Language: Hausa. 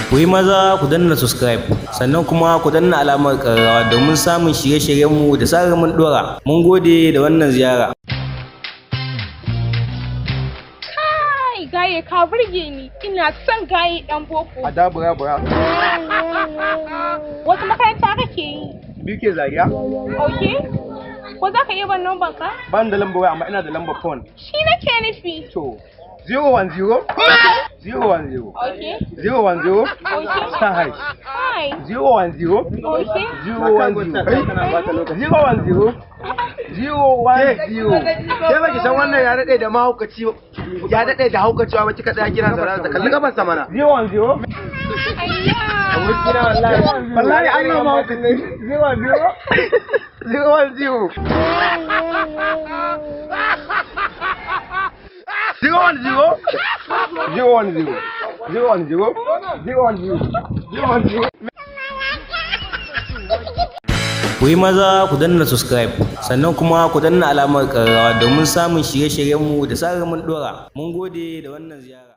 Ku yi maza ku danna subscribe sannan kuma ku danna alamar ƙararrawa domin samun shirye-shiryenmu da zarar mun ɗora. Mun gode da wannan ziyara. Kai gaye ka burge ni, ina son gaye ɗan boko. A da bura. Wata makaranta kake yi? Bike Zaria. Okay. Ko za ka iya ban numban ka? Ban da lambar waya amma ina da lambar phone. Shi nake nufi. To 010 010 Okay. 010 Okay. star high. Hi. 010 Okay. 010 Ke baki san wannan ya daɗe da mahaukaci ya daɗe da haukacewa ba kika tsaya kiran sa da kalli gaban sa mana. 010 Abokina wallahi Allah mahaukaci 010 Ku yi maza ku danna subscribe sannan kuma ku danna alamar ƙararrawa domin samun shirye-shiryenmu da zarar mun ɗora. Mun gode da wannan ziyara.